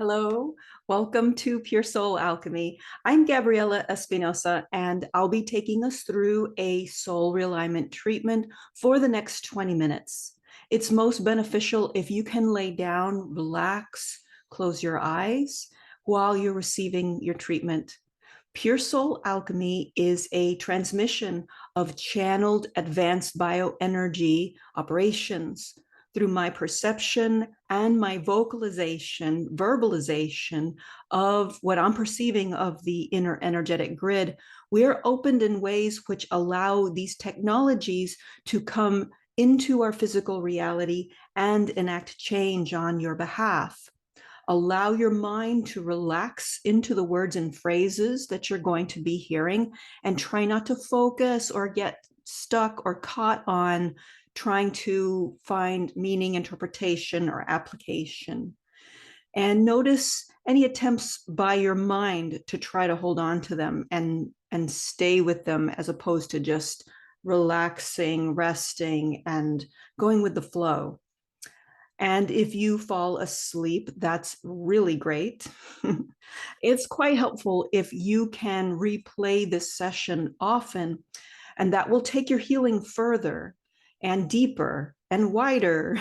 Hello, welcome to Pure Soul Alchemy. I'm Gabriela Espinosa, and I'll be taking us through a soul realignment treatment for the next 20 minutes. It's most beneficial if you can lay down, relax, close your eyes while you're receiving your treatment. Pure Soul Alchemy is a transmission of channeled advanced bioenergy operations through my perception and my verbalization of what I'm perceiving of the inner energetic grid. We're opened in ways which allow these technologies to come into our physical reality and enact change on your behalf. Allow your mind to relax into the words and phrases that you're going to be hearing, and try not to focus or get stuck or caught on trying to find meaning, interpretation, or application. And notice any attempts by your mind to try to hold on to them and stay with them, as opposed to just relaxing, resting, and going with the flow. And if you fall asleep, that's really great. It's quite helpful if you can replay this session often, and that will take your healing further and deeper and wider.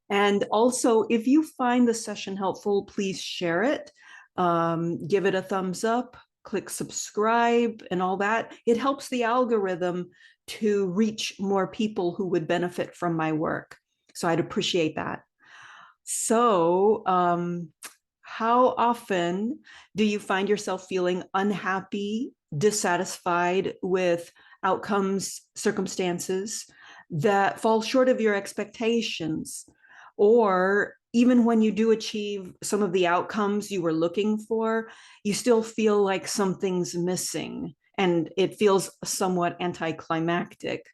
And also, if you find the session helpful, please share it, give it a thumbs up, click subscribe and all that. It helps the algorithm to reach more people who would benefit from my work. So I'd appreciate that. So how often do you find yourself feeling unhappy, dissatisfied with outcomes, circumstances that fall short of your expectations? Or even when you do achieve some of the outcomes you were looking for, you still feel like something's missing and it feels somewhat anticlimactic.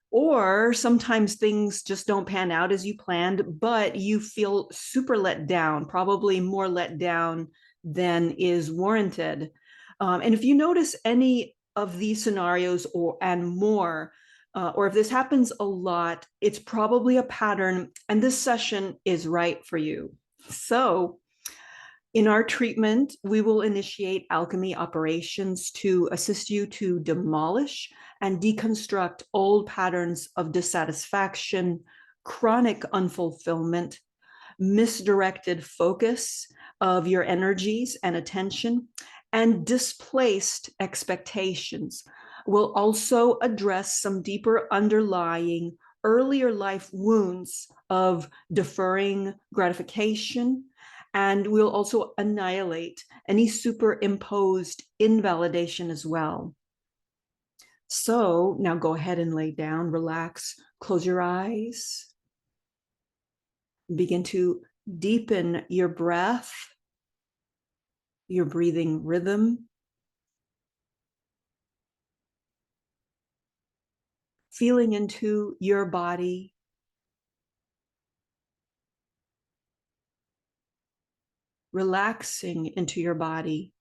Or sometimes things just don't pan out as you planned, but you feel super let down, probably more let down than is warranted. And if you notice any of these scenarios and more, or if this happens a lot, it's probably a pattern, and this session is right for you. So in our treatment, we will initiate alchemy operations to assist you to demolish and deconstruct old patterns of dissatisfaction, chronic unfulfillment, misdirected focus of your energies and attention, and displaced expectations. We'll also address some deeper underlying earlier life wounds of deferring gratification, and we'll also annihilate any superimposed invalidation as well. So now go ahead and lay down, relax, close your eyes. Begin to deepen your breath, your breathing rhythm. Feeling into your body. Relaxing into your body.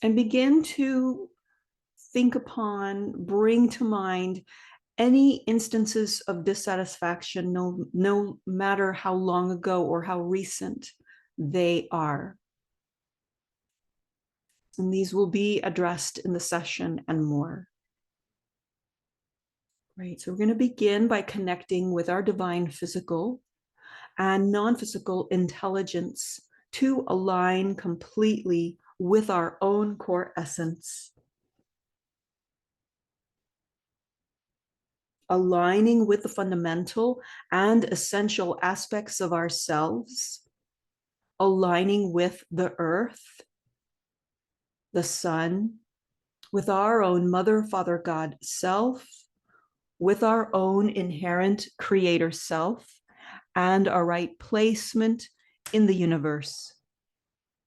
And begin to think upon, bring to mind any instances of dissatisfaction, no matter how long ago or how recent they are. And these will be addressed in the session and more. Great, so we're going to begin by connecting with our divine physical and non-physical intelligence to align completely with our own core essence. Aligning with the fundamental and essential aspects of ourselves, aligning with the earth, the sun, with our own Mother, Father, God self, with our own inherent creator self, and our right placement in the universe.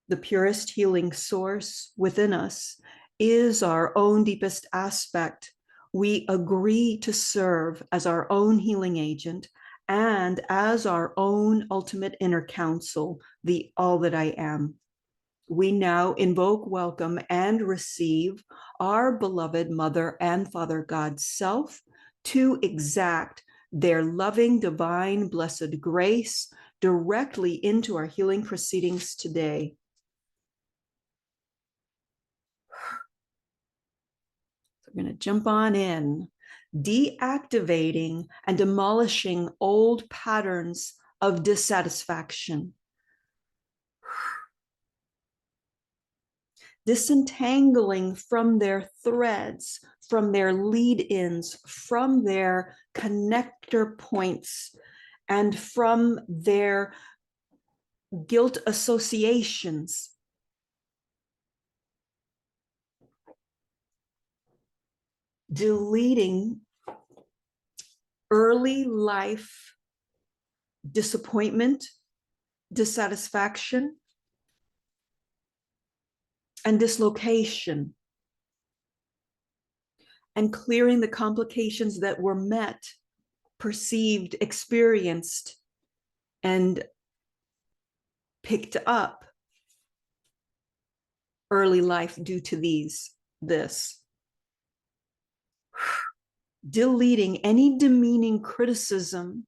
The purest healing source within us is our own deepest aspect. We agree to serve as our own healing agent and as our own ultimate inner counsel, the all that I am. We now invoke, welcome, and receive our beloved Mother and Father God self to exact their loving, divine, blessed grace directly into our healing proceedings today. So we're going to jump on in, deactivating and demolishing old patterns of dissatisfaction, disentangling from their threads, from their lead-ins, from their connector points, and from their guilt associations. Deleting early life disappointment, dissatisfaction, and dislocation, and clearing the complications that were met, perceived, experienced, and picked up early life due to this. Deleting any demeaning criticism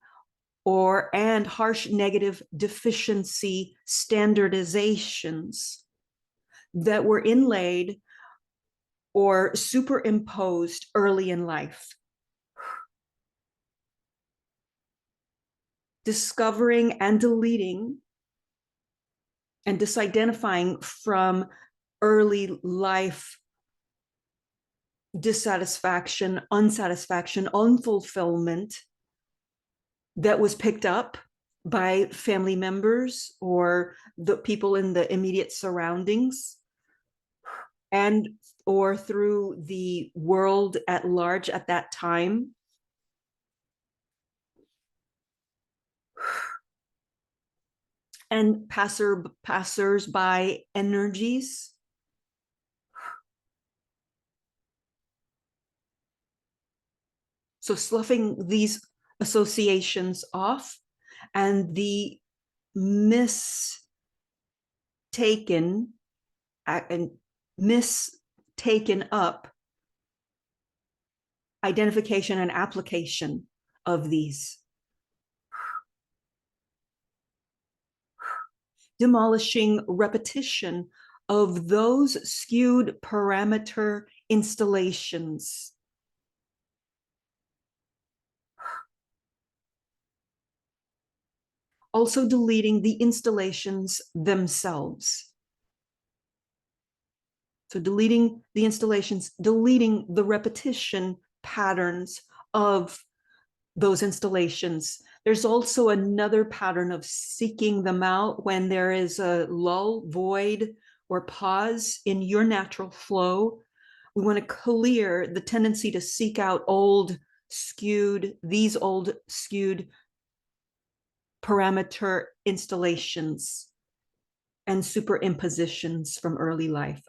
and harsh negative deficiency standardizations that were inlaid or superimposed early in life. Discovering and deleting and disidentifying from early life dissatisfaction, unsatisfaction, unfulfillment that was picked up by family members or the people in the immediate surroundings, and or through the world at large at that time. And passers-by energies. So sloughing these associations off, and the mistaken up identification and application of these. Demolishing repetition of those skewed parameter installations. Also deleting the installations themselves. So deleting the installations, deleting the repetition patterns of those installations. There's also another pattern of seeking them out when there is a lull, void, or pause in your natural flow. We want to clear the tendency to seek out old skewed parameter installations and superimpositions from early life.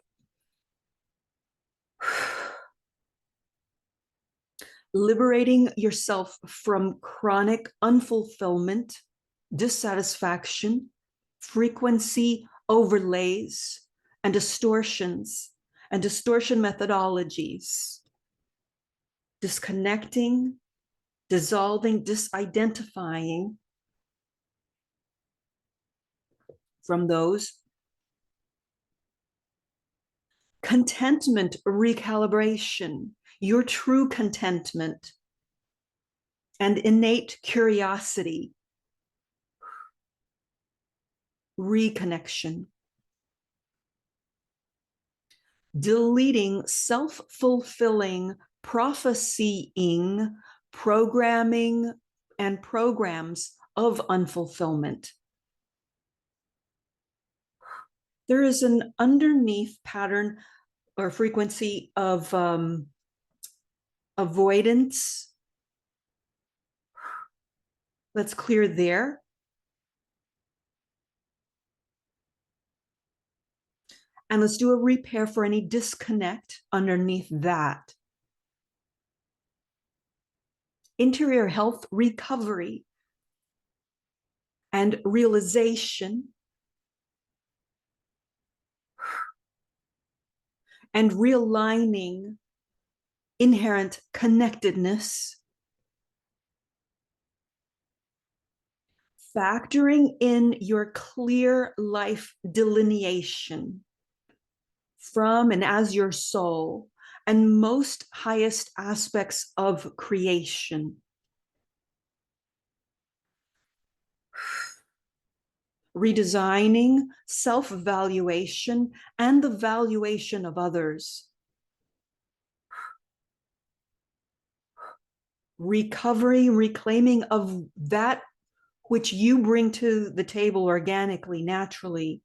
Liberating yourself from chronic unfulfillment, dissatisfaction, frequency overlays, and distortions and distortion methodologies. Disconnecting, dissolving, disidentifying from those. Contentment recalibration, your true contentment and innate curiosity, reconnection. Deleting self-fulfilling prophecying, programming, and programs of unfulfillment. There is an underneath pattern or frequency of avoidance. Let's clear there. And let's do a repair for any disconnect underneath that. Interior health recovery and realization and realigning inherent connectedness Factoring in your clear life delineation from and as your soul and most highest aspects of creation. Redesigning self-valuation and the valuation of others. Recovery, reclaiming of that which you bring to the table organically, naturally.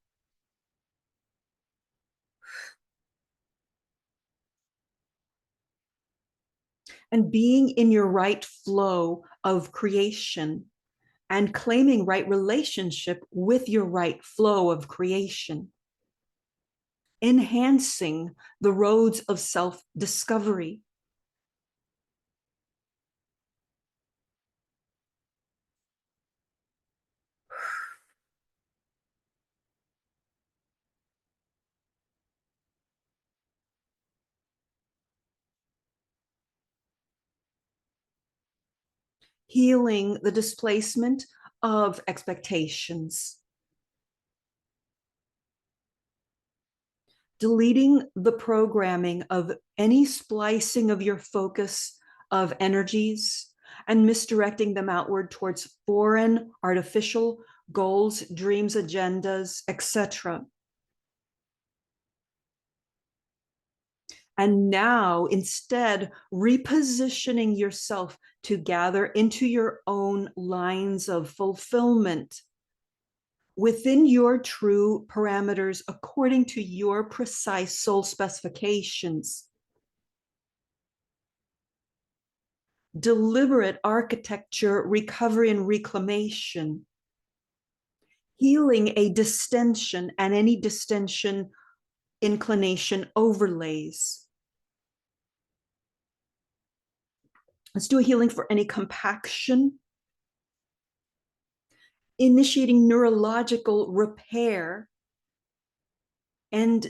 And being in your right flow of creation and claiming right relationship with your right flow of creation. Enhancing the roads of self-discovery. Healing the displacement of expectations. Deleting the programming of any splicing of your focus of energies and misdirecting them outward towards foreign, artificial goals, dreams, agendas, etc. And now, instead, repositioning yourself to gather into your own lines of fulfillment within your true parameters according to your precise soul specifications. Deliberate architecture, recovery, and reclamation. Healing a distension and any distension inclination overlays. Let's do a healing for any compaction. Initiating neurological repair and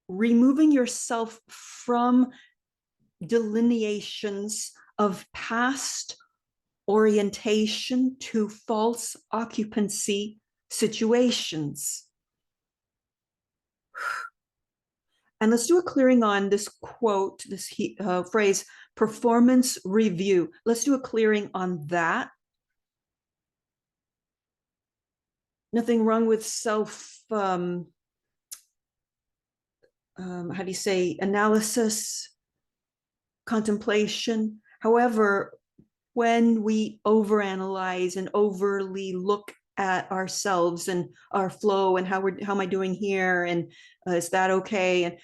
removing yourself from delineations of past orientation to false occupancy situations. And let's do a clearing on this quote, this phrase, performance review. Let's do a clearing on that. Nothing wrong with how do you say, analysis, contemplation. However, when we overanalyze and overly look at ourselves and our flow and how am I doing here, and is that okay, and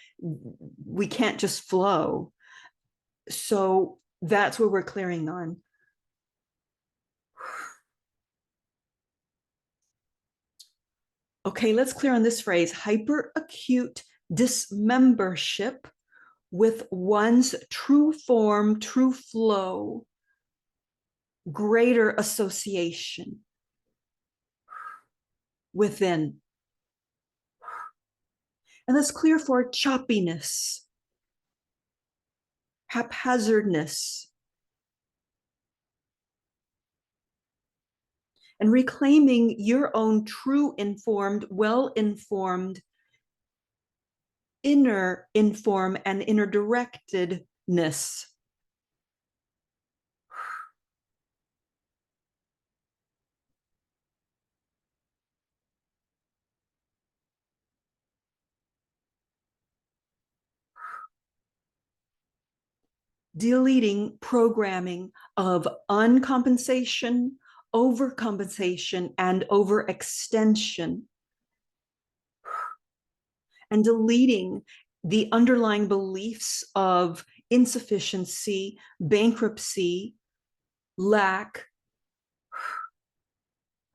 we can't just flow. So that's what we're clearing on. Okay, let's clear on this phrase: hyperacute dismembership with one's true form, true flow, greater association within. And let's clear for choppiness, haphazardness, and reclaiming your own true informed, well-informed, inner inform and inner directedness. Deleting programming of uncompensation, overcompensation, and overextension. And deleting the underlying beliefs of insufficiency, bankruptcy, lack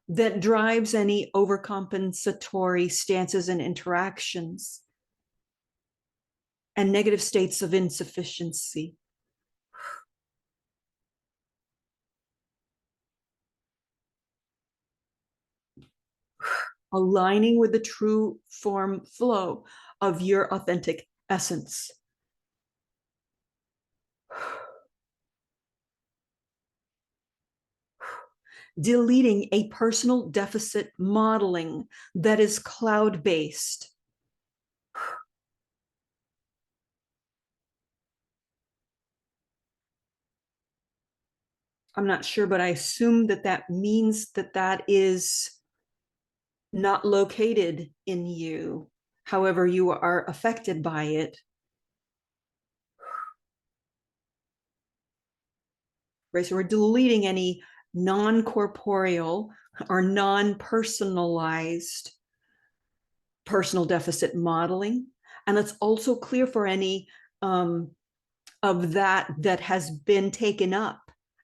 that drives any overcompensatory stances and interactions, and negative states of insufficiency. Aligning with the true form flow of your authentic essence. deleting a personal deficit modeling that is cloud-based. I'm not sure, but I assume that that means that that is not located in you. However, you are affected by it. Right? So we're deleting any non-corporeal or non-personalized personal deficit modeling. And that's also clear for any of that has been taken up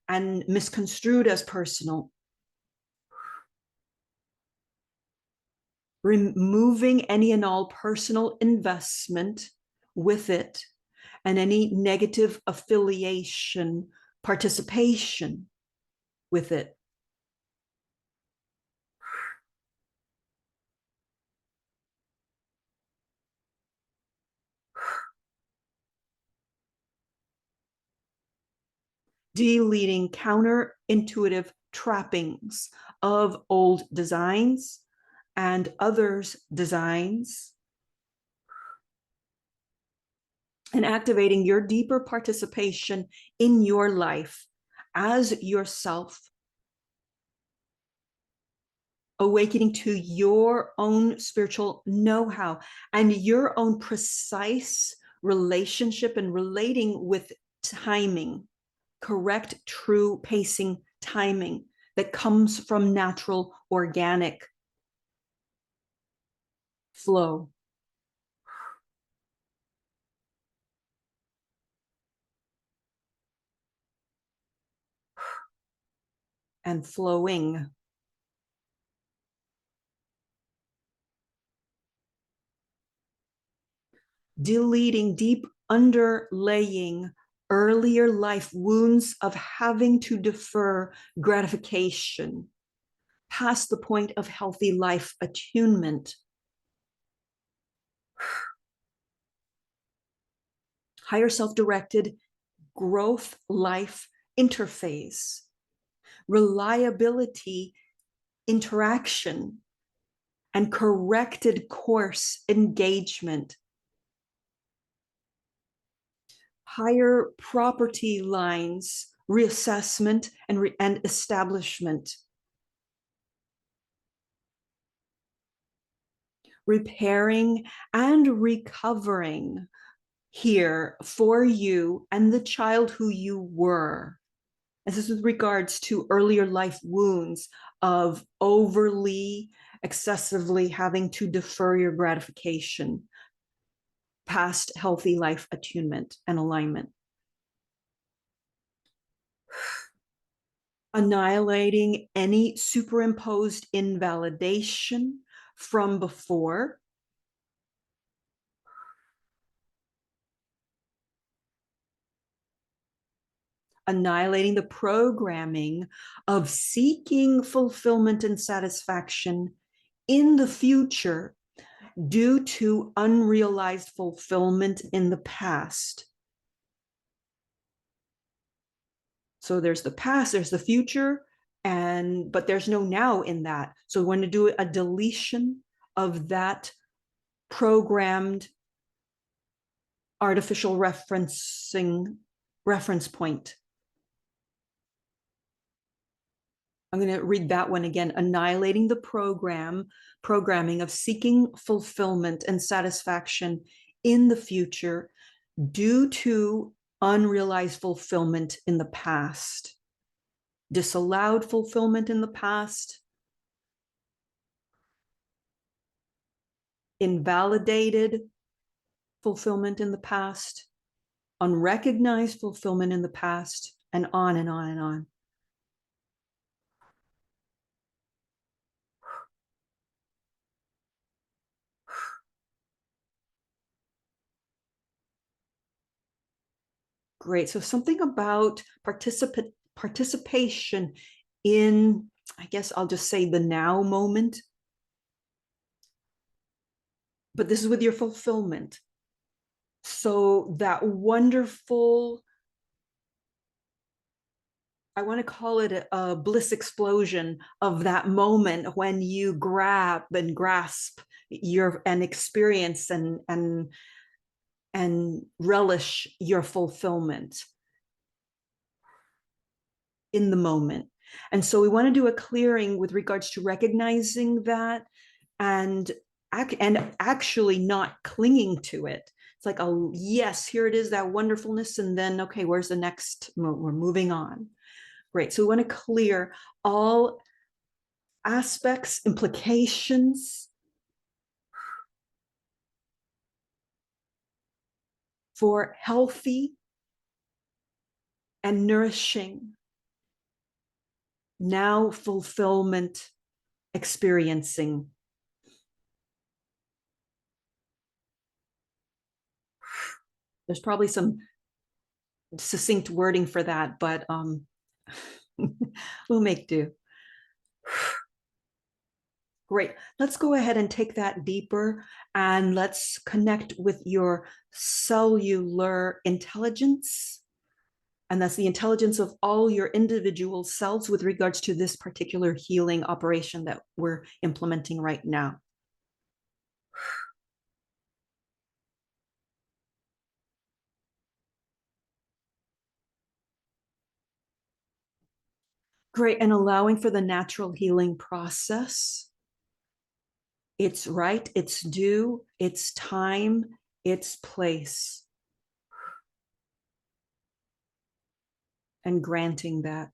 and misconstrued as personal. Removing any and all personal investment with it and any negative affiliation, participation with it. Deleting counterintuitive trappings of old designs and others' designs, and activating your deeper participation in your life as yourself, awakening to your own spiritual know-how and your own precise relationship and relating with timing, correct, true pacing timing that comes from natural, organic flow. And flowing. Deleting deep underlaying earlier life wounds of having to defer gratification past the point of healthy life attunement. Higher self-directed growth life interface, reliability interaction, and corrected course engagement. Higher property lines reassessment and establishment. Repairing and recovering here for you and the child who you were. This is with regards to earlier life wounds of overly, excessively having to defer your gratification past healthy life attunement and alignment. Annihilating any superimposed invalidation from before. Annihilating the programming of seeking fulfillment and satisfaction in the future due to unrealized fulfillment in the past. So there's the past, there's the future, but there's no now in that. So we want to do a deletion of that programmed artificial reference point. I'm going to read that one again. Annihilating the programming of seeking fulfillment and satisfaction in the future due to unrealized fulfillment in the past, disallowed fulfillment in the past, invalidated fulfillment in the past, unrecognized fulfillment in the past, and on and on and on. Great. So something about participation in, I guess I'll just say the now moment. But this is with your fulfillment. So that wonderful I want to call it a bliss explosion of that moment when you grab and grasp your and experience and relish your fulfillment in the moment. And so we want to do a clearing with regards to recognizing that and actually not clinging to it. It's like, oh yes, here it is, that wonderfulness, and then okay, where's the next? We're moving on. Great. So we want to clear all aspects, implications for healthy and nourishing now fulfillment experiencing. There's probably some succinct wording for that, but we'll make do. Great. Let's go ahead and take that deeper and let's connect with your cellular intelligence. And that's the intelligence of all your individual cells with regards to this particular healing operation that we're implementing right now. Great. And allowing for the natural healing process. It's right, it's due, it's time, it's place. And granting that.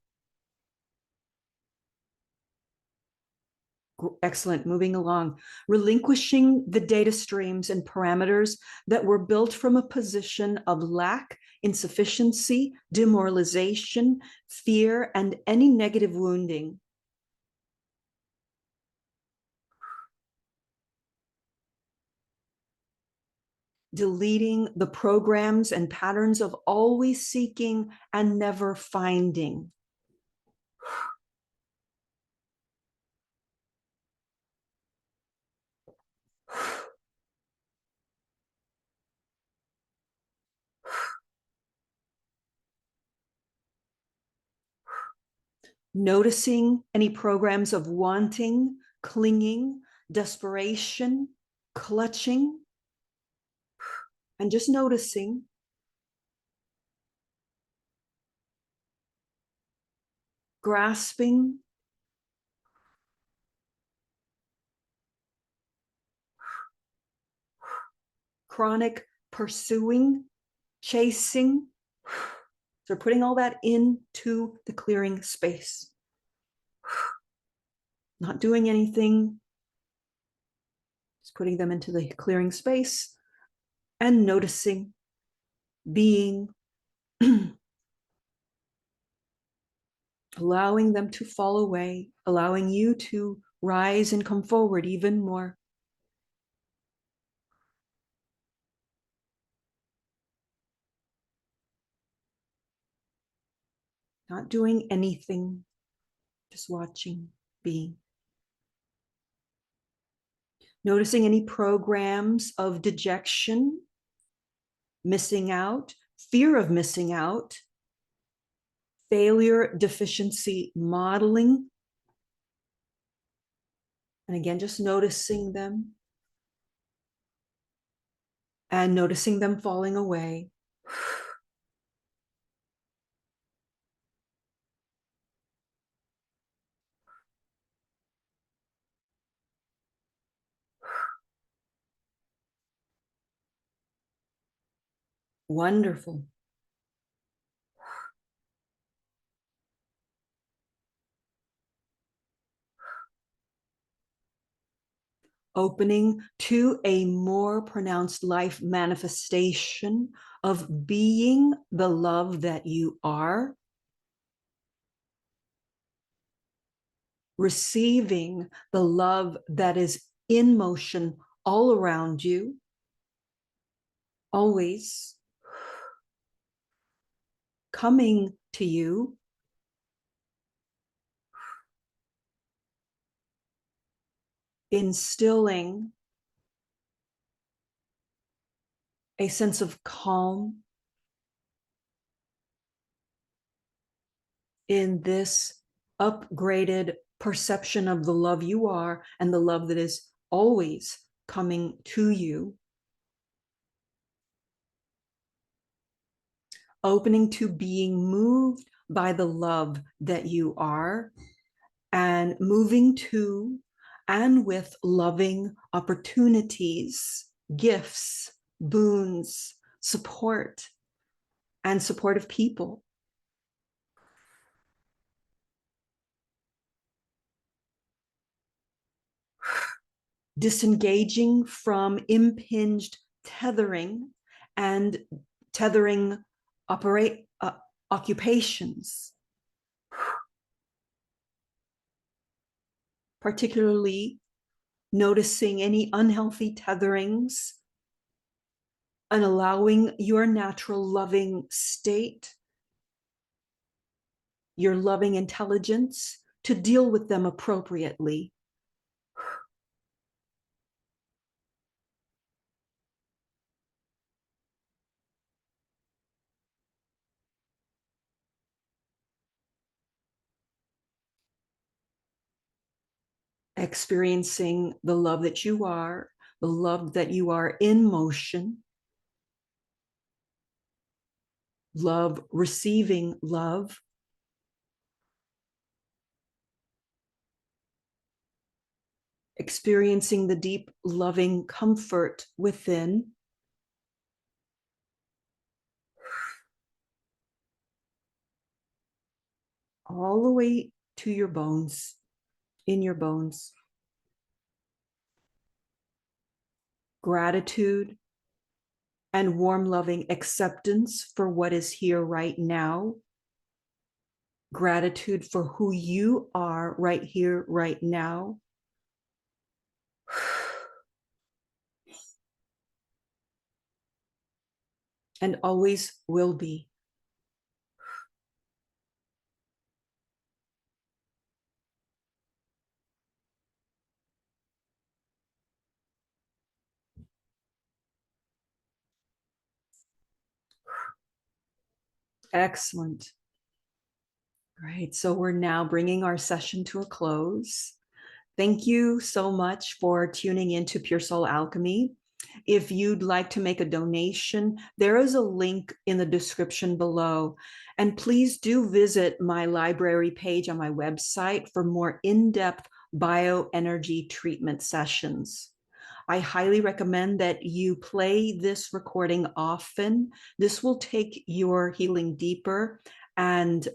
Excellent. Moving along. Relinquishing the data streams and parameters that were built from a position of lack, insufficiency, demoralization, fear, and any negative wounding. Deleting the programs and patterns of always seeking and never finding. Noticing any programs of wanting, clinging, desperation, clutching, and just noticing. Grasping, chronic pursuing, chasing. So putting all that into the clearing space. Not doing anything, just putting them into the clearing space and noticing, being, allowing them to fall away, allowing you to rise and come forward even more. Not doing anything, just watching, being. Noticing any programs of dejection, missing out, fear of missing out, failure, deficiency, modeling. And again, just noticing them and noticing them falling away. Wonderful. Opening to a more pronounced life manifestation of being the love that you are, receiving the love that is in motion all around you, always coming to you, instilling a sense of calm, in this upgraded perception of the love you are and the love that is always coming to you. Opening to being moved by the love that you are, and moving to and with loving opportunities, gifts, boons, support, and supportive people. Disengaging from impinged tethering and tethering occupations, particularly noticing any unhealthy tetherings and allowing your natural loving state, your loving intelligence, to deal with them appropriately. Experiencing the love that you are, the love that you are in motion, love receiving love, experiencing the deep loving comfort within, all the way to your bones, in your bones. Gratitude and warm, loving acceptance for what is here right now. Gratitude for who you are right here, right now. And always will be. Excellent. Great. So we're now bringing our session to a close. Thank you so much for tuning into Pure Soul Alchemy. If you'd like to make a donation, there is a link in the description below. And please do visit my library page on my website for more in-depth bioenergy treatment sessions. I highly recommend that you play this recording often. This will take your healing deeper and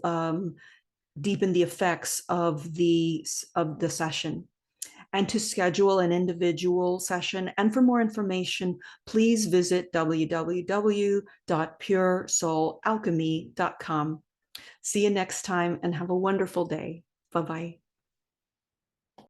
deepen the effects of the session. And to schedule an individual session and for more information, please visit www.puresoulalchemy.com. See you next time and have a wonderful day. Bye-bye.